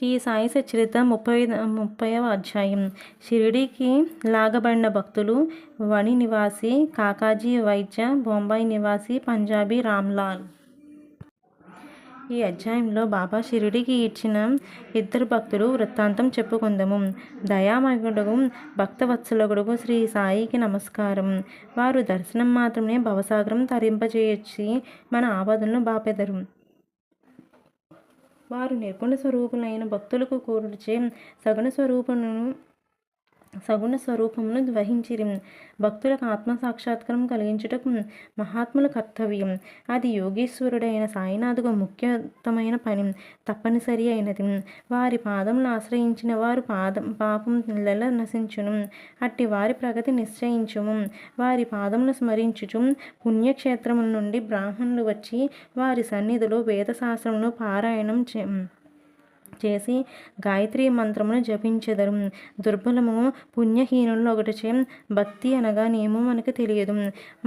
శ్రీ సాయి సచరిత 30వ అధ్యాయం. షిరిడీకి లాగబడిన భక్తులు. వణి నివాసి కాకాజీ వైద్య, బొంబాయి నివాసి పంజాబీ రామ్లాల్. ఈ అధ్యాయంలో బాబా షిరిడీకి ఇచ్చిన ఇద్దరు భక్తులు వృత్తాంతం చెప్పుకుందాము. దయామయుడుగు భక్తవత్సలుడు శ్రీ సాయికి నమస్కారం. వారు దర్శనం మాత్రమే భవసాగరం తరింపజేయొచ్చి మన ఆపదలను బాపెదరు. వారు నిర్గుణ స్వరూపులైన భక్తులకు కూర్చే సగుణ స్వరూపమును వహించిరి. భక్తులకు ఆత్మసాక్షాత్కారం కలిగించుటకు మహాత్ముల కర్తవ్యం. అది యోగీశ్వరుడైన సాయినాథుకు ముఖ్యమైన పని, తప్పనిసరి అయినది. వారి పాదములను ఆశ్రయించిన వారు పాపం నశించును. అట్టి వారి ప్రగతి నిశ్చయించుము. వారి పాదములను స్మరించుచు పుణ్యక్షేత్రముల నుండి బ్రాహ్మణులు వచ్చి వారి సన్నిధిలో వేదశాస్త్రమును పారాయణం చేసి గాయత్రీ మంత్రమును జపించెదరు. దుర్బలము పుణ్యహీనులు ఒకటిచే భక్తి అనగా నేమో మనకు తెలియదు.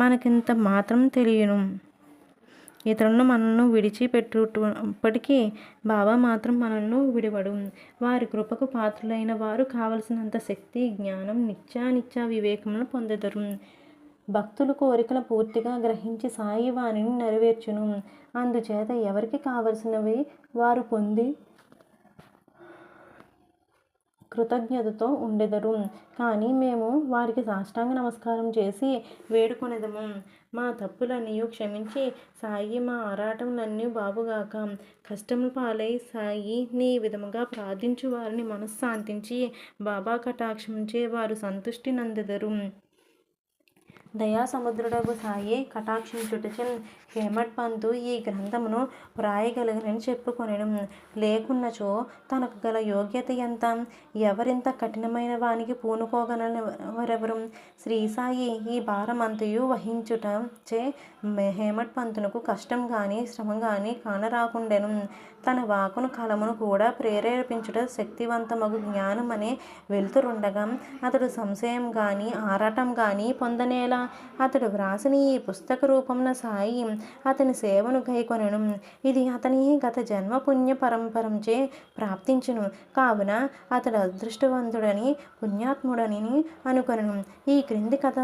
మనకింత మాత్రం తెలియను. ఇతరులను మనల్ని విడిచిపెట్టుటప్పటికీ బాబా మాత్రం మనల్ని విడివడు. వారి కృపకు పాత్రులైన వారు కావలసినంత శక్తి, జ్ఞానం, నిత్య వివేకమును పొందెదరు. భక్తులు కోరికలు పూర్తిగా గ్రహించి సాయి వాణిని నెరవేర్చును. అందుచేత ఎవరికి కావలసినవి వారు పొంది కృతజ్ఞతతో ఉండెదరు. కానీ మేము వారికి సాష్టాంగ నమస్కారం చేసి వేడుకొనెదము. మా తప్పులన్నీ క్షమించి సాయి మా ఆరాటములన్నీ బాబుగాక. కష్టముల పాలై సాయి నీ విధముగా ప్రార్థించు వారిని మనశ్శాంతించి బాబా కటాక్షమించే వారు సంతుష్టి నందెదరు. దయాసముద్రుడగు సాయి కటాక్షించుటచే హేమడ్ పంతు ఈ గ్రంథమును వ్రాయగలిగినని చెప్పుకొనెను. లేకున్నచో తనకు గల యోగ్యత ఎంత? ఎవరింత కఠినమైన వానికి పూనుకోగలవరెవరు? శ్రీ సాయి ఈ భారమంతయు వహించుటచే హేమడ్ పంతునకు కష్టం గాని శ్రమ గాని కానరాకుండెను. తన వాకును కలమును కూడా ప్రేరేపించుట శక్తివంతమగు జ్ఞానం అనే వెలుతురుండగా అతడు సంశయం గాని ఆరాటం గాని పొందనేలా? అతడు వ్రాసిన ఈ పుస్తక రూపమున సాయి అతని సేవను గైకొనెను. ఇది అతని గత జన్మ పుణ్య పరంపరంచే ప్రాప్తించును. కావున అతడు అదృష్టవంతుడని పుణ్యాత్ముడని అనుకొనెను. ఈ క్రింది కథ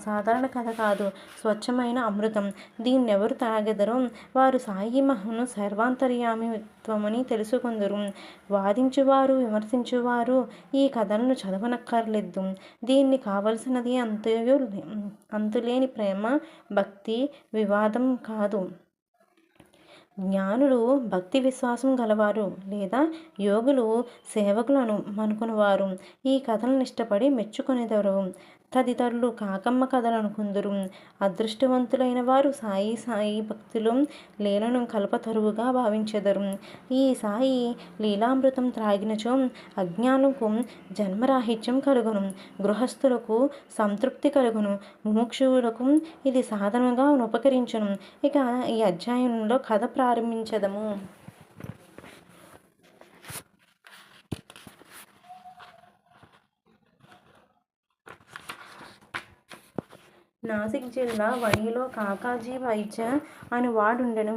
సాధారణ కథ కాదు, స్వచ్ఛమైన అమృతం. దీన్నెవరు తాగెదరో వారు సాయి మహిమను సర్వాంతర్యామిత్వమని తెలుసుకొందురు. వాదించువారు విమర్శించువారు ఈ కథలను చదవనక్కర్లేదు. దీన్ని కావలసినది అంతులేని ప్రేమ, భక్తి, వివాదం కాదు. జ్ఞానులు భక్తి విశ్వాసం గలవారు లేదా యోగులు సేవకులను అనుకునేవారు ఈ కథలను ఇష్టపడి మెచ్చుకొనేదరు. తదితరులు కాకమ్మ కథలను కొందరు. అదృష్టవంతులైన వారు సాయి భక్తులు లీలను కల్పతరువుగా భావించెదరు. ఈ సాయి లీలామృతం త్రాగినచో అజ్ఞానులకు జన్మరాహిత్యం కలుగును, గృహస్థులకు సంతృప్తి కలుగును, ముముక్షువులకు ఇది సాధనగా ఉపకరించును. ఇక ఈ అధ్యాయంలో కథ ప్రారంభించదము. నాసిక్ జిల్లా వణిలో కాకాజీ వైద్య అని వాడుండెను.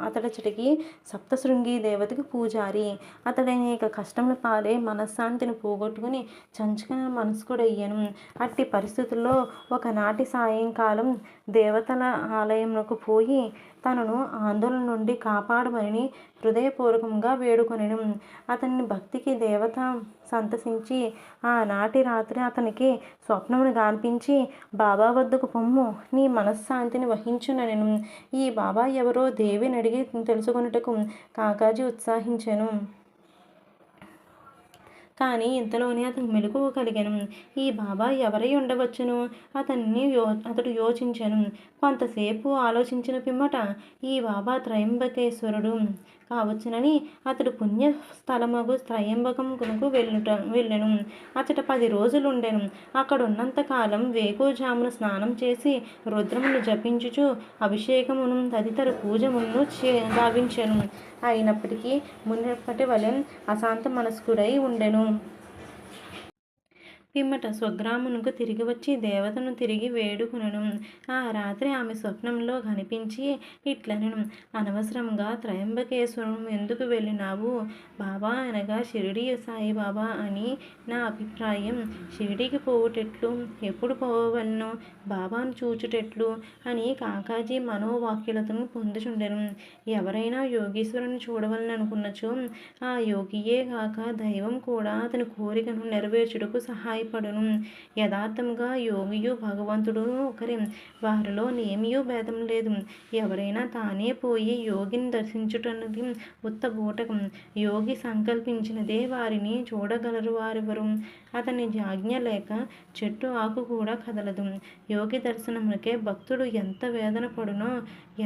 అతడచటికి సప్తశృంగి దేవతకి పూజారి. అతడనేక కష్టముల పాలై మనశ్శాంతిని పోగొట్టుకుని చంచన మనస్కుడయ్యను. అట్టి పరిస్థితుల్లో ఒకనాటి సాయంకాలం దేవతల ఆలయమునకు పోయి తనను ఆందోళన నుండి కాపాడమని హృదయపూర్వకంగా వేడుకొనెను. అతని భక్తికి దేవత సంతసించి ఆనాటి రాత్రి అతనికి స్వప్నమును గాన్పించి బాబా వద్దకు పొమ్ము, నీ మనశ్శాంతిని వహించుననెను. ఈ బాబా ఎవరో దేవిని అడిగి తెలుసుకొనుటకు కాకాజీ ఉత్సాహించెను. కానీ ఇంతలోనే అతను మెలకువ కలిగెను. ఈ బాబా ఎవరై ఉండవచ్చును? అతడు యోచించెను. కొంతసేపు ఆలోచించిన పిమ్మట ఈ బాబా త్రయంబకేశ్వరుడు కావచ్చునని అతడు పుణ్యస్థలమగు త్రయంబకమునకు వెళ్ళెను. అచట 10 రోజులుండెను. అక్కడున్నంత కాలం వేకువజామున స్నానం చేసి రుద్రమును జపించుచు అభిషేకమును తదితర పూజములను గావించెను. అయినప్పటికీ మునుపటి వలె అశాంత మనస్కుడై ఉండెను. పిమ్మట స్వగ్రామునకు తిరిగి వచ్చి దేవతను తిరిగి వేడుకునను. ఆ రాత్రి ఆమె స్వప్నంలో కనిపించి ఇట్లనెను, అనవసరంగా త్రయంబకేశ్వరం ఎందుకు వెళ్ళినావు బాబా అనగా షిరిడి సాయిబాబా అని నా అభిప్రాయం. షిరిడికి పోవుటెట్లు, ఎప్పుడు పోవన్నో, బాబాను చూచుటెట్లు అని కాకాజీ మనోవాక్యులతను పొందుచుండెను. ఎవరైనా యోగీశ్వరుని చూడవలననుకున్నచో ఆ యోగియే గాక దైవం కూడా అతని కోరికను నెరవేర్చుటకు సహాయపడును. యథార్థముగా యోగియు భగవంతుడు ఒకరే, వారిలో నేమియూ భేదం లేదు. ఎవరైనా తానే పోయి యోగిని దర్శించుటన్నది ఉత్త బూటకం. యోగి సంకల్పించినదే వారిని చూడగలరు వారెవరు. అతని ఆజ్ఞ లేక చెట్టు ఆకు కూడా కదలదు. యోగి దర్శనమునకే భక్తుడు ఎంత వేదన పడునో,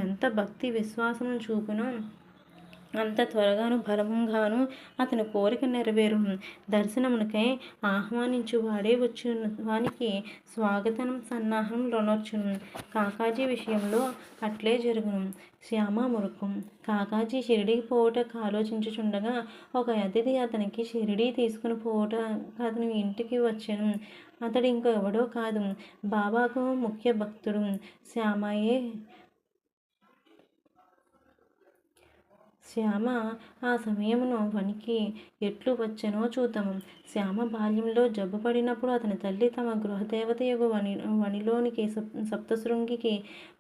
ఎంత భక్తి విశ్వాసము చూపునో అంత త్వరగాను బలముగాను అతని కోరిక నెరవేరును. దర్శనమునకై ఆహ్వానించువాడే వచ్చి వానికి స్వాగతం సన్నాహం లొనర్చును. కాకాజీ విషయంలో అట్లే జరుగును. శ్యామ మురుకు. కాకాజీ షిరిడీకి పోవుటకు ఆలోచించుచుండగా ఒక అతిథి అతనికి షిరిడీ తీసుకుని పోవుట అతని ఇంటికి వచ్చెను. అతడు ఇంకెవడో కాదు, బాబాకు ముఖ్య భక్తుడు శ్యామయే. శ్యామ ఆ సమయమున వనికి ఎట్లు వచ్చెనో చూద్దాము. శ్యామ బాల్యంలో జబ్బుపడినప్పుడు అతని తల్లి తమ గృహదేవతయగు వనిలోనికి సప్తశృంగికి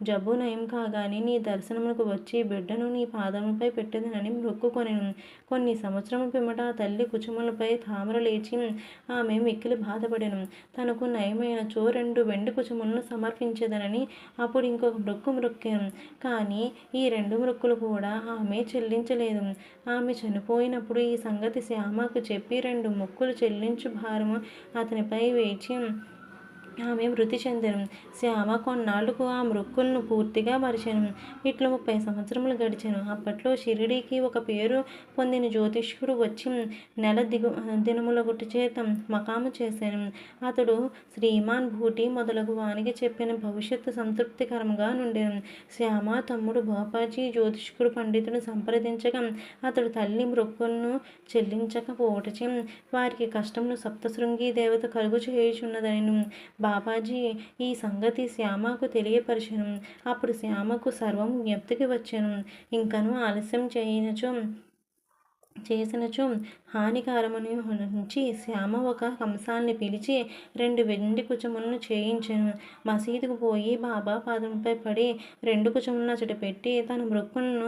జబ్బు నయం కాగానే నీ దర్శనమునకు వచ్చి బిడ్డను నీ పాదములపై పెట్టెదనని మొక్కుకొనెను. కొన్ని సంవత్సరముల పిమ్మట ఆ తల్లి కుచములపై తామర లేచి ఆమె మిక్కిలి బాధపడెను. తనకు నయమైనచో 2 వెండి కుచములను సమర్పించేదనని అప్పుడు ఇంకొక మొక్కు మొక్కెను. కానీ ఈ 2 మొక్కులు కూడా ఆమె చెల్లించలేదు. ఆమె చనిపోయినప్పుడు ఈ సంగతి శ్యామకు చెప్పి 2 మొక్కులు చెల్లించు భారము అతనిపై వేచి ఆమె మృతి చెందెను. శ్యామ కొన్నాళ్లకు ఆ మొక్కులను పూర్తిగా మరిచెను. ఇట్లు 30 సంవత్సరములు గడిచెను. అప్పట్లో షిరిడీకి ఒక పేరు పొందిన జ్యోతిష్కుడు వచ్చి నెల దినములొకటి చేత మకాము చేశాను. అతడు శ్రీమాన్ భూటి మొదలగు వానికి చెప్పిన భవిష్యత్తు సంతృప్తికరంగా నుండెను. శ్యామ తమ్ముడు బాపాజీ జ్యోతిష్కుడు పండితుడు సంప్రదించగా అతడు తల్లి మొక్కులను చెల్లించకపోవటచే వారికి కష్టమును సప్తశృంగి దేవత కలుగు చేయుచున్నదనెను. బాబాజీ ఈ సంగతి శ్యామకు తెలియపరచెను. అప్పుడు శ్యామకు సర్వము జ్ఞప్తికి వచ్చెను. ఇంకనూ ఆలస్యం చేసినచో హానికరమని నుంచి శ్యామ ఒక కంసాల్ని పిలిచి 2 వెండి కుచములను చేయించెను. మసీదుకు పోయి బాబా పాదములపై పడి 2 కుచములను అచట పెట్టి తన మొక్కులను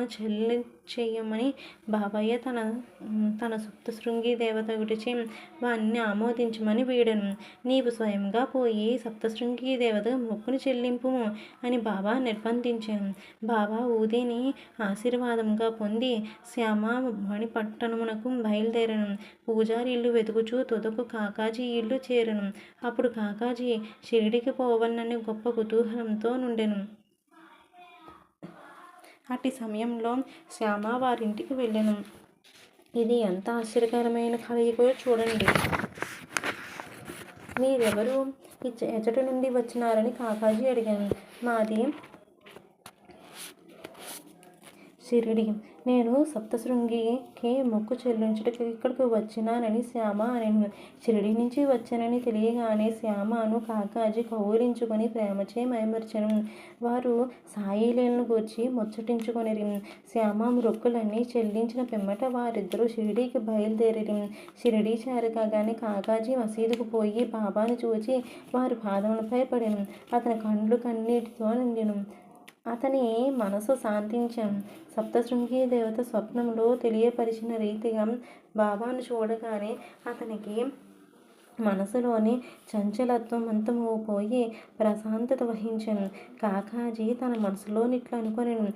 చెయ్యమని బాబాయే తన సప్తశృంగి దేవత గుటిచే వాణ్ణి ఆమోదించమని వీడెను. నీవు స్వయంగా పోయి సప్తశృంగి దేవత మొక్కును చెల్లింపుము అని బాబా నిర్బంధించాను. బాబా ఊదిని ఆశీర్వాదంగా పొంది శ్యామ మణిపట్టణమునకు బయలుదేరను. పూజారి ఇల్లు వెతుకుచూ తుదకు కాకాజీ ఇల్లు చేరెను. అప్పుడు కాకాజీ షిరిడికి పోవాలని గొప్ప కుతూహలంతో నుండెను. అట్టి సమయంలో శ్యామ వారింటికి వెళ్ళెను. ఇది ఎంత ఆశ్చర్యకరమైన కలయికో చూడండి. మీరెవరు, ఎచ్చటి నుండి వచ్చినారని కాకాజీ అడిగాను. మాది షిరిడి. నేను సప్తశృంగికి మొక్కు చెల్లించుటకు ఇక్కడికి వచ్చినానని శ్యామ అనెను. షిరిడి నుంచి వచ్చానని తెలియగానే శ్యామను కాకాజీ కౌగిలించుకొని ప్రేమచే మైమర్చెను. వారు సాయిలీలను గూర్చి ముచ్చటించుకొనిరి. శ్యామ మొక్కులన్నీ చెల్లించిన పిమ్మట వారిద్దరూ షిరిడీకి బయలుదేరిరి. షిరిడీ చేరగానే కాకాజీ మసీదుకు పోయి బాబాను చూచి వారి పాదములపై పడెను. అతని కండ్లు కన్నీటితో నిండెను. అతని మనసు శాంతించెను. సప్తశృంగి దేవత స్వప్నంలో తెలియపరిచిన రీతిగా బాబాను చూడగానే అతనికి మనసులోని చంచలత్వం అంతమోపోయి ప్రశాంతత వహించెను. కాకాజీ తన మనసులోనిట్లా అనుకొనెను,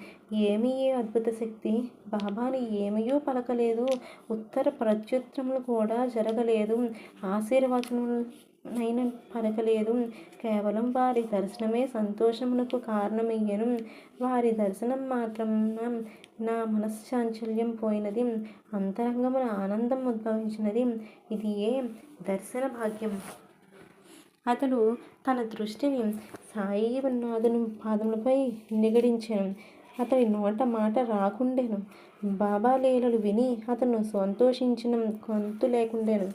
ఏమి ఈ అద్భుత శక్తి! బాబాను ఏమీయూ పలకలేదు, ఉత్తర ప్రత్యుత్తరములు కూడా జరగలేదు, ఆశీర్వచనములైన పలకలేదు. కేవలం వారి దర్శనమే సంతోషమునకు కారణమయ్యెను. వారి దర్శనం మాత్రమున నా మనశ్చాంచల్యం పోయినది, అంతరంగమున ఆనందం ఉద్భవించినది. ఇది ఏ దర్శన భాగ్యం! అతడు తన దృష్టిని సాయినాథుని పాదములపై నిగడించెను. అతడి నోట మాట రాకుండెను. బాబా లీలలు విని అతను సంతోషించిన గొంతు లేకుండెను.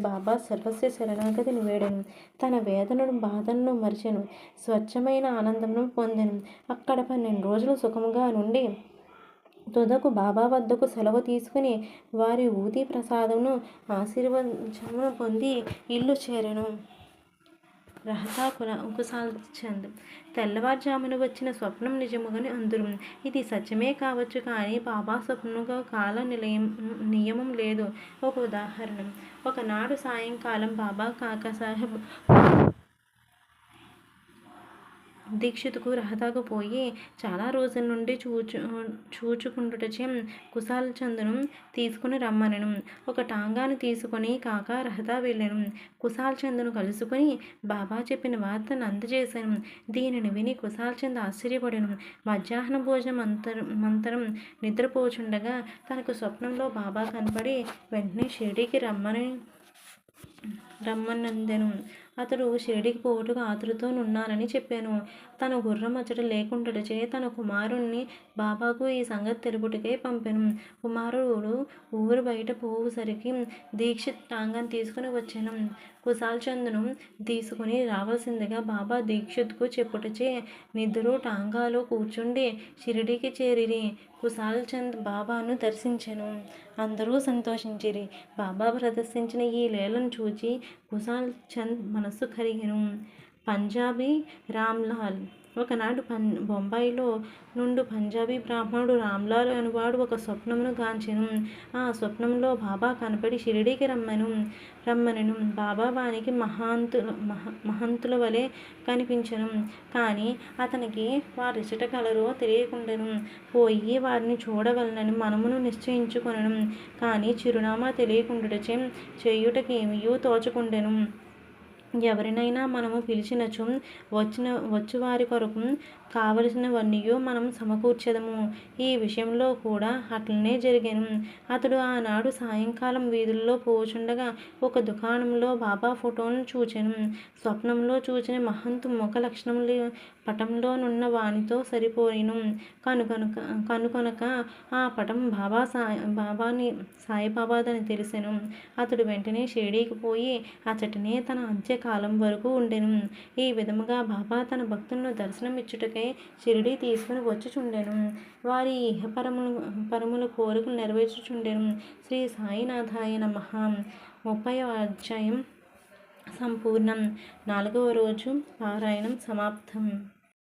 బాబా సర్వస్వ శరణాగతిని వేడెను. తన వేదనను బాధలను మరిచెను. స్వచ్ఛమైన ఆనందమును పొందెను. అక్కడ 12 రోజులు సుఖముగా నుండి తుదకు బాబా వద్దకు సెలవు తీసుకుని వారి ఊది ప్రసాదమును ఆశీర్వచనమును పొంది ఇల్లు చేరెను. రహతా కుశాల్ చంద్ తెల్లవారుజామున వచ్చిన స్వప్నం నిజముగని అందురు. ఇది సత్యమే కావచ్చు, కానీ బాబా స్వప్నముగా కాల నియమం లేదు. ఒక ఉదాహరణ. ఒకనాడు సాయంకాలం బాబా కాకాసాహెబ్ దీక్షితుకు రహతాకు పోయి చాలా రోజుల నుండి చూచుకుండుటచే కుశాల్ చందును తీసుకుని రమ్మనెను. ఒక టాంగాను తీసుకొని కాకా రహతా వెళ్ళెను. కుశాల్ చందును కలుసుకొని బాబా చెప్పిన వార్తను అందజేశాను. దీనిని విని కుశాల్ చంద్ ఆశ్చర్యపడెను. మధ్యాహ్న భోజనం మంతరం నిద్రపోచుండగా తనకు స్వప్నంలో బాబా కనపడి వెంటనే షిరిడీకి రమ్మనందెను. అతడు షిరిడీకి పోవుటకు ఆతృతతోనున్నానని చెప్పాను. తన గుర్రం అచ్చట లేకుండుటచే తన కుమారుణ్ణి బాబాకు ఈ సంగతి తెలుపుటకై పంపెను. కుమారుడు ఊరు బయట పోవుసరికి దీక్షిత్ టాంగాను తీసుకుని వచ్చెను. కుశాల్ చంద్ను తీసుకుని రావలసిందిగా బాబా దీక్షిత్కు చెప్పుటచే నిద్దరు టాంగాలో కూర్చుండి షిరిడీకి చేరిరి. కుశాల్ చంద్ బాబాను దర్శించెను. అందరూ సంతోషించిరి. బాబా ప్రదర్శించిన ఈ లీలను చూచి కుశాల్ చంద్ మనస్సు కరిగెను. పంజాబీ రామ్లాల్ ఒకనాడు బొంబాయిలో నుండు పంజాబీ బ్రాహ్మణుడు రామ్లాల్ అనువాడు ఒక స్వప్నమును గాంచెను. ఆ స్వప్నంలో బాబా కనపడి షిరిడీకి రమ్మనెను. బాబా వానికి మహంతుల వలె కనిపించెను. కానీ అతనికి వారెచ్చట కలరో తెలియకుండెను. పోయి వారిని చూడవలనని మనమును నిశ్చయించుకొనెను. కానీ చిరునామా తెలియకుండుటచే చేయుటకేమియూ తోచకుండెను. ఎవరినైనా మనము పిలిచినచో వచ్చువారి కొరకు కావలసినవన్నీయూ మనం సమకూర్చెదము. ఈ విషయంలో కూడా అట్లనే జరిగెను. అతడు ఆనాడు సాయంకాలం వీధులలో పోవుచుండగా ఒక దుకాణంలో బాబా ఫోటోను చూచెను. స్వప్నంలో చూచిన మహంతు ముఖ లక్షణములు పటంలోనున్న వానితో సరిపోయిను కనుకొనక ఆ పటం సాయిబాబాదని తెలిసెను. అతడు వెంటనే షిరిడీకి పోయి అచ్చటనే తన అంత్యకాలం వరకు ఉండెను. ఈ విధముగా బాబా తన భక్తులను దర్శనమిచ్చుటకై షిరిడీ తీసుకుని వచ్చుచుండెను. వారి ఇహపరముల కోరికలు నెరవేర్చుచుండెను. శ్రీ సాయినాథాయ నమః. 30వ అధ్యాయం సంపూర్ణం. 4వ రోజు పారాయణం సమాప్తం.